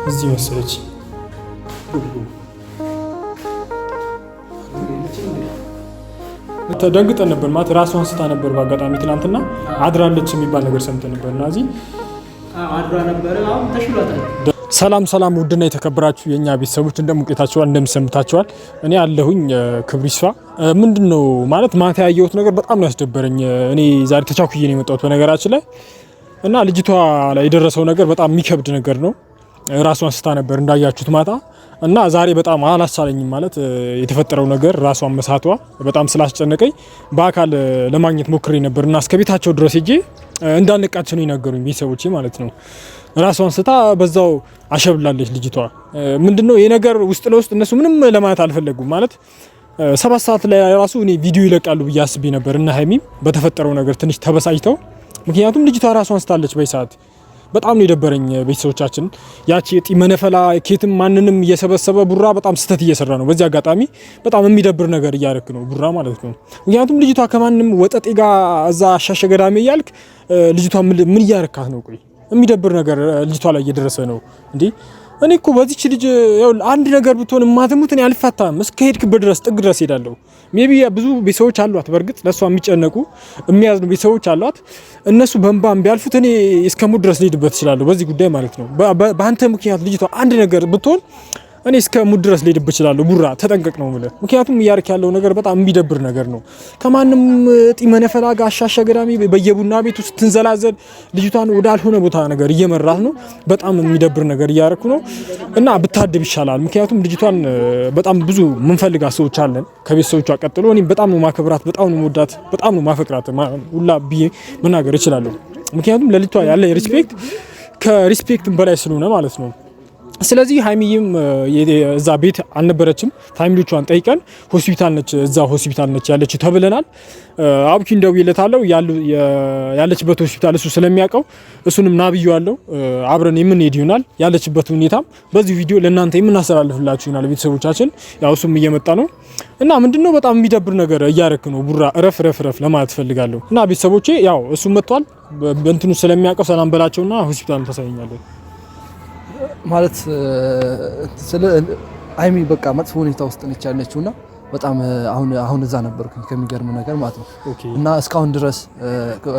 እዚህ መሰለች። ተደንግጠን ነበር ማለት ራሷን ስታ ነበር። በአጋጣሚ ትናንትና አድራለች የሚባል ነገር ሰምተን ነበር እና እዚህ አድራ ነበር። አሁን ተሽሏታል። ሰላም ውድና የተከበራችሁ የኛ ቤተሰቦች እንደምቆይታችኋል እንደምሰምታችኋል። እኔ አለሁኝ ክብሩ ይስፋ። ምንድነው ማለት ማታ ያየሁት ነገር በጣም ነው ያስደበረኝ። እኔ ዛሬ ተቻኩዬ ነው የመጣሁት በነገራችን ላይ እና ልጅቷ ላይ የደረሰው ነገር በጣም የሚከብድ ነገር ነው። ራሷን ስታ ነበር እንዳያችሁት ማታ እና ዛሬ በጣም አላሳለኝም ማለት የተፈጠረው ነገር ራሷን መሳቷ በጣም ስላስጨነቀኝ በአካል ለማግኘት ሞክሬ ነበርና እስከ ቤታቸው ድረስ ሄጄ እንዳነቃቸው ነው የነገሩኝ ቤተሰቦቼ ማለት ነው። ራሷን ስታ በዛው አሸብላለች ልጅቷ። ምንድነው ይሄ ነገር ውስጥ ለውስጥ እነሱ ምንም ለማለት አልፈለጉም ማለት 7 ሰዓት ላይ ራሱ እኔ ቪዲዮ ይለቃሉ ብዬ አስቤ ነበር እና ሀይሚም በተፈጠረው ነገር ትንሽ ተበሳጭተው፣ ምክንያቱም ልጅቷ ራሷን ስታለች በሰዓት በጣም ነው የደበረኝ። ቤተሰቦቻችን ያቺ የጢ መነፈላ ኬትም ማንንም እየሰበሰበ ቡራ በጣም ስተት እየሰራ ነው። በዚህ አጋጣሚ በጣም የሚደብር ነገር እያረክ ነው ቡራ ማለት ነው። ምክንያቱም ልጅቷ ከማንም ወጠጤ ጋር እዛ አሻሸ ገዳሜ እያልክ ልጅቷ ምን እያረካት ነው? ቆይ የሚደብር ነገር ልጅቷ ላይ እየደረሰ ነው እንዴ። እኔ እኮ በዚች ልጅ አንድ ነገር ብትሆን ማተሙት እኔ አልፋታም። እስከ ሄድክበት ድረስ ጥግ ድረስ ሄዳለሁ። ሜቢ ብዙ ቤተሰቦች አሏት፣ በእርግጥ ለሷ የሚጨነቁ የሚያዝኑ ቤተሰቦች አሏት። እነሱ በእንባም ቢያልፉት እኔ እስከሙት ድረስ ልሄድበት እችላለሁ በዚህ ጉዳይ ማለት ነው። በአንተ ምክንያት ልጅቷ አንድ ነገር ብትሆን እኔ እስከ ሙድ ድረስ ልሄድበት እችላለሁ። ቡራ ተጠንቀቅ ነው የምልህ። ምክንያቱም እያርክ ያለው ነገር በጣም የሚደብር ነገር ነው። ከማንም ጢ መነፈላ ጋር አሻሸ ገዳሚ በየቡና ቤቱ ስትንዘላዘል ልጅቷን ወዳልሆነ ቦታ ነገር እየመራት ነው። በጣም የሚደብር ነገር እያረኩ ነው እና ብታድብ ይሻላል። ምክንያቱም ልጅቷን በጣም ብዙ ምንፈልጋት ሰዎች አለን ከቤተሰቦቿ ቀጥሎ። እኔ በጣም ነው ማከብራት፣ በጣም ነው መወዳት፣ በጣም ነው ማፈቅራት ሁላ ብዬ መናገር እችላለሁ። ምክንያቱም ለልጅቷ ያለ ሪስፔክት ከሪስፔክት በላይ ስለሆነ ማለት ነው። ስለዚህ ሀይሚዬም እዛ ቤት አልነበረችም። ፋሚሊዎቿን ጠይቀን ሆስፒታል ነች፣ እዛ ሆስፒታል ነች ያለችው ተብለናል። አብኪን ደውዬለታለሁ ያለችበት ሆስፒታል እሱ ስለሚያውቀው እሱንም ናብዬዋለሁ። አብረን የምንሄድ ይሆናል። ያለችበት ሁኔታም በዚህ ቪዲዮ ለእናንተ የምናስተላልፍላችሁ ይሆናል። ቤተሰቦቻችን ያው እሱም እየመጣ ነው እና ምንድነው በጣም የሚደብር ነገር እያረክ ነው ቡራ። ረፍ ለማለት ፈልጋለሁ እና ቤተሰቦቼ ያው እሱ መጥቷል። በእንትኑ ስለሚያውቀው ሰላም በላቸውና ሆስፒታል ተሳይኛለሁ ማለት ስለ አይሚ በቃ መጥፎ ሁኔታ ውስጥ ነች ያለችውና በጣም አሁን እዛ ነበርኩኝ ከሚገርም ነገር ማለት ነው። እና እስካሁን ድረስ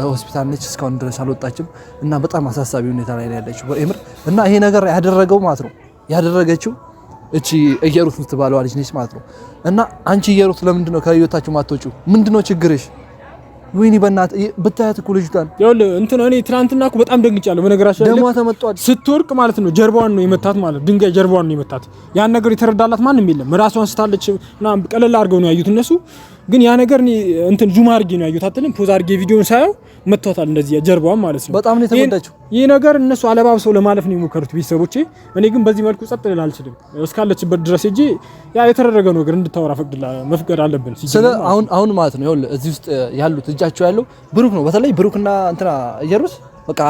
ሆስፒታል ነች፣ እስካሁን ድረስ አልወጣችም እና በጣም አሳሳቢ ሁኔታ ላይ ያለችው በእምር እና ይሄ ነገር ያደረገው ማለት ነው ያደረገችው እቺ እየሩት የምትባለው ልጅ ነች ማለት ነው። እና አንቺ እየሩት ለምንድን ነው ከህይወታችሁ ማትወጪው? ምንድነው ችግርሽ? ወይኔ በእናት ብታያት እኮ ልጅቷን ይኸውልህ እንትን እኔ ትናንትና እኮ በጣም ደንግጫለሁ። በነገራችን ላይ ደሟ ተመቷል። ስትወርቅ ማለት ነው ጀርባዋን ነው የመታት ማለት ድንጋይ ጀርባዋን ነው የመታት። ያን ነገር የተረዳላት ማንም የለም። ራሷን ስታለች እና ቀለል አድርገው ነው ያዩት እነሱ። ግን ያ ነገር እንትን ዙም አድርጌ ነው ያዩት አትልም። ፖዝ አድርጌ ቪዲዮን ሳየው መቷታል እንደዚህ ጀርባዋን ማለት ነው። በጣም ነው የተጎዳችው። ይሄ ነገር እነሱ አለባብሰው ለማለፍ ነው የሞከሩት ቤተሰቦቼ። እኔ ግን በዚህ መልኩ ጸጥ ልል አልችልም። እስካለችበት ድረስ ሄጄ ያ የተደረገ ነገር እንድታወራ መፍቀድ አለብን። ስለ አሁን ማለት ነው ይኸውልህ እዚህ ውስጥ ያሉት እጃቸው ያለው ብሩክ ነው። በተለይ ብሩክና እንትና እየሩስ በቃ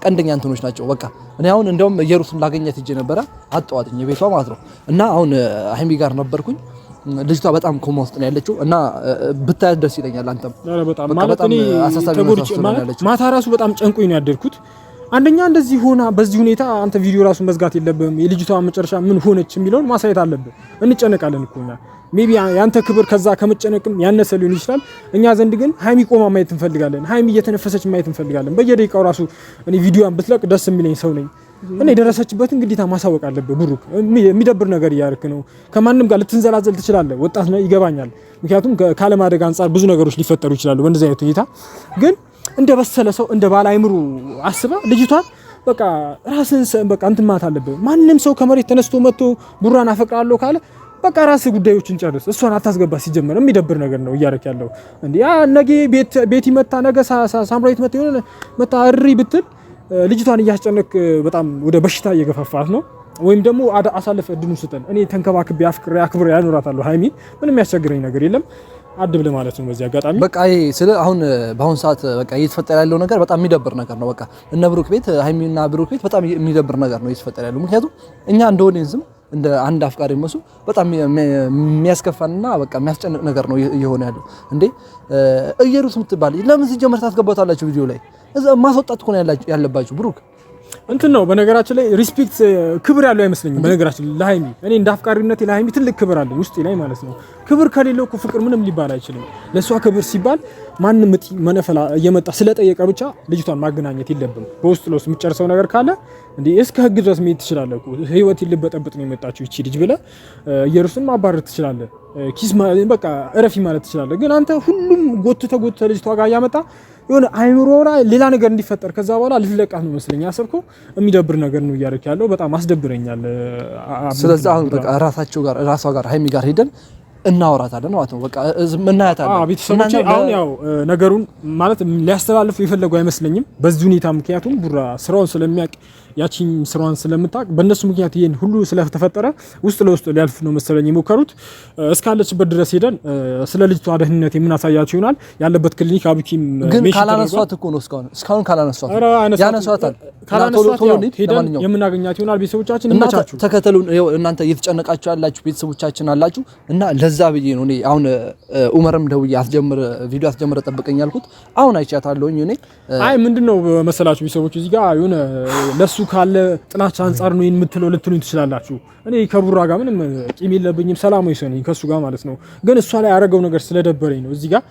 ቀንደኛ እንትኖች ናቸው። በቃ እኔ አሁን እንደውም እየሩስን ላገኛት ሄጄ ነበረ አጣዋትኝ የቤቷ ማለት ነው። እና አሁን ሀይሚ ጋር ነበርኩኝ። ልጅቷ በጣም ኮማ ውስጥ ነው ያለችው እና ብታያት ደስ ይለኛል። አንተም በጣም ማለት እኔ ማታ ራሱ በጣም ጨንቆኝ ነው ያደርኩት። አንደኛ እንደዚህ ሆና በዚህ ሁኔታ አንተ ቪዲዮ ራሱ መዝጋት የለብህም። የልጅቷ መጨረሻ ምን ሆነች የሚለውን ማሳየት አለብህ። እንጨነቃለን እኮ እኛ ሜቢ ያንተ ክብር ከዛ ከመጨነቅም ያነሰ ሊሆን ይችላል። እኛ ዘንድ ግን ሀይሚ ቆማ ማየት እንፈልጋለን። ሀይሚ እየተነፈሰች ማየት እንፈልጋለን። በየደቂቃው ራሱ እኔ ቪዲዮን ብትለቅ ደስ የሚለኝ ሰው ነኝ። እኔ የደረሰችበትን ግዴታ ማሳወቅ አለብህ። ብሩክ የሚደብር ነገር እያርክ ነው። ከማንም ጋር ልትንዘላዘል ትችላለህ። ወጣት ነው ይገባኛል። ምክንያቱም ካለማደግ አንጻር ብዙ ነገሮች ሊፈጠሩ ይችላሉ በእንደዚህ አይነት ሁኔታ። ግን እንደ በሰለ ሰው እንደ ባለ አይምሮ አስበህ ልጅቷን በቃ ራስን በቃ እንትን ማለት አለብህ። ማንም ሰው ከመሬት ተነስቶ መጥቶ ቡራን አፈቅራለሁ ካለ በቃ ራስህ ጉዳዮችን ጨርስ። እሷን አታስገባ። ሲጀመር የሚደብር ነገር ነው እያረክ ያለው እንዴ። ያ ነገ ቤት ይመጣ ነገ ሳምራዊት መጣ ይሆነ መጣ እሪ ብትል ልጅቷን እያስጨነቅ በጣም ወደ በሽታ እየገፋፋት ነው። ወይም ደግሞ አሳልፈ እድሉን ስጠን። እኔ ተንከባክቤ አክብሬ ያኖራታለሁ። ሀይሚ ምንም የሚያስቸግረኝ ነገር የለም። አድብ ለማለት ነው በዚህ አጋጣሚ በቃ ይሄ ስለ በአሁን ሰዓት በቃ እየተፈጠረ ያለው ነገር በጣም የሚደብር ነገር ነው። በቃ እነ ብሩክ ቤት ሀይሚና ብሩክ ቤት በጣም የሚደብር ነገር ነው እየተፈጠረ ያለው። ምክንያቱም እኛ እንደሆነ ዝም እንደ አንድ አፍቃሪ መስሉ በጣም የሚያስከፋና በቃ የሚያስጨንቅ ነገር ነው እየሆነ ያለው። እንዴ እየሩስ የምትባል ለምን ሲጀመር ታስገባታላችሁ ቪዲዮ ላይ? እዛ ማስወጣት እኮ ነው ያለባችሁ ብሩክ እንትን ነው በነገራችን ላይ ሪስፔክት ክብር ያለው አይመስለኝም። በነገራችን ላይ ለሃይሚ እኔ እንደ አፍቃሪነቴ ለሃይሚ ትልቅ ክብር አለ ውስጤ ላይ ማለት ነው። ክብር ከሌለው እኮ ፍቅር ምንም ሊባል አይችልም። ለሷ ክብር ሲባል ማንም እጢ መነፈላ እየመጣ ስለጠየቀ ብቻ ልጅቷን ማገናኘት የለብም። በውስጥ ለውስጥ የምትጨርሰው ነገር ካለ እንዴ እስከ ህግ ድረስ መሄድ ትችላለህ እኮ። ህይወት ልበጠብጥ ነው የመጣችው ይቺ ልጅ ብለህ ኢየሩስን ማባረር ትችላለህ። ኪስ በቃ እረፊ ማለት ትችላለህ። ግን አንተ ሁሉም ጎትተ ልጅቷ ጋር እያመጣ የሆነ አይምሮ ላይ ሌላ ነገር እንዲፈጠር ከዛ በኋላ ልትለቃት ነው መስለኝ ያሰብከው። የሚደብር ነገር ነው እያደረክ ያለው። በጣም አስደብረኛል። ስለዚህ አሁን በቃ ራሷ ጋር ሃይሚ ጋር ሄደን እናወራታለን ማለት ነው። በቃ እናያታለን። ቤተሰቦቼ አሁን ያው ነገሩን ማለት ሊያስተላልፉ የፈለጉ አይመስለኝም በዚህ ሁኔታ። ምክንያቱም ቡራ ስራውን ስለሚያውቅ ያቺን ስራዋን ስለምታውቅ በእነሱ ምክንያት ይሄን ሁሉ ስለተፈጠረ ውስጥ ለውስጥ ሊያልፍ ነው መሰለኝ የሞከሩት። እስካለችበት ድረስ ሄደን ስለ ልጅቷ ደህንነት የምናሳያቸው ይሆናል። ያለበት ክሊኒክ አብኪም ግን ካላነሷት እኮ ነው እስካሁን ካላነሷት ያነሷታል። ሄደን የምናገኛት ይሆናል። ቤተሰቦቻችን እንመቻችሁ፣ ተከተሉን። እናንተ እየተጨነቃችሁ ያላችሁ ቤተሰቦቻችን አላችሁ እና ለዛ ብዬ ነው እኔ አሁን ኡመርም ደውዬ ቪዲዮ አስጀምረ ጠብቀኝ ያልኩት። አሁን አይቻታለሁኝ እኔ አይ ምንድነው መሰላችሁ ቤተሰቦች እዚህ ጋር የሆነ ለሱ ካለ ጥላቻ አንፃር ነው የምትለው ልትሉኝ ትችላላችሁ። እኔ ከቡራ ጋር ምንም ቂም የለብኝም፣ ሰላማዊ ሰው ነኝ ከሱ ጋር ማለት ነው። ግን እሷ ላይ ያደረገው ነገር ስለደበረኝ ነው እዚህ ጋር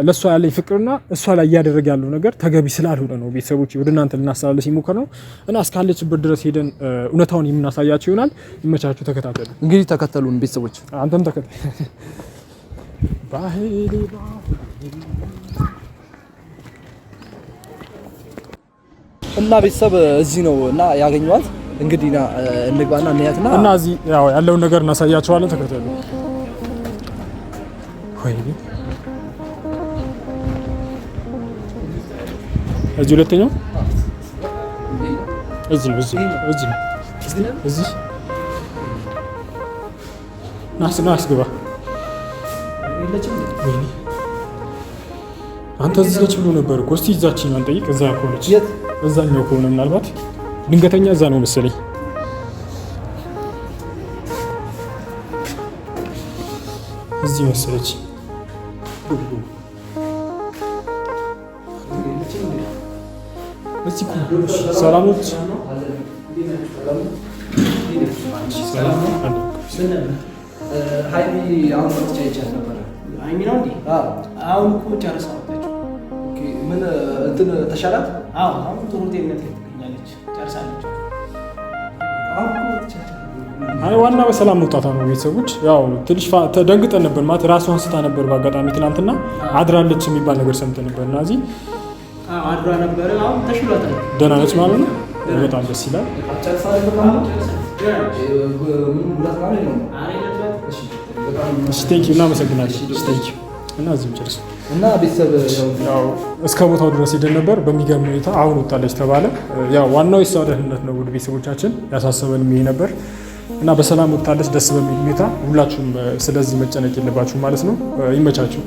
ለሷ ያለኝ ፍቅርና እሷ ላይ እያደረገ ያለው ነገር ተገቢ ስላልሆነ ነው ቤተሰቦች ወደ እናንተ ልናስተላልፍ ይሞከር ነው እና እስካለችበት ድረስ ሄደን እውነታውን የምናሳያችሁ ይሆናል። ይመቻችሁ፣ ተከታተሉ። እንግዲህ ተከተሉን ቤተሰቦች፣ አንተም ተከተል። እና ቤተሰብ እዚህ ነው እና ያገኘዋት። እንግዲህ እንግባና እንያትና እና እዚህ ያው ያለውን ነገር እናሳያቸዋለን። ተከተሉ። ወይ እዚህ ሁለተኛው እዚህ ናስ ግባ። አንተ እዚህ ነች ብሎ ነበር እኮ። እስቲ እዛችኛው አንጠይቅ። እዛ ከሆነች እዛኛው ከሆነ ምናልባት ድንገተኛ እዛ ነው መሰለኝ። እዚህ መሰለች። ሰላም ነች። ሃይሚ አሁን መጥቻ ይቻል ነበር። ሃይሚ ነው እንዴ? አሁን እኮ ጨርሳ ወጣች። ኦኬ ምን እንትን ተሻላት? አሁን ጥሩ ጤንነት ላይ ትገኛለች። ጨርሳለች። አይ ዋና በሰላም መውጣቷ ነው። ቤተሰቦች ያው ትንሽ ተደንግጠን ነበር ማለት ራሷን ስታ ነበር። በአጋጣሚ ትናንትና አድራለች የሚባል ነገር ሰምተን ነበር እና እዚህ አድራ ነበር። አሁን ተሽሏታል። ደህና ነች ማለት ነው። በጣም ደስ ይላል። ቴንኪው እናመሰግናለን። ቴንኪው እና እዚህም ጨርስ እና ቤተሰብ ያው እስከ ቦታው ድረስ ሄደን ነበር። በሚገርም ሁኔታ አሁን ወጣለች ተባለ። ያው ዋናው የሷ ደህንነት ነው። ውድ ቤተሰቦቻችን ያሳሰበን ይሄ ነበር እና በሰላም ወጣለች ደስ በሚል ሁኔታ። ሁላችሁም ስለዚህ መጨነቅ የለባችሁም ማለት ነው። ይመቻችሁ።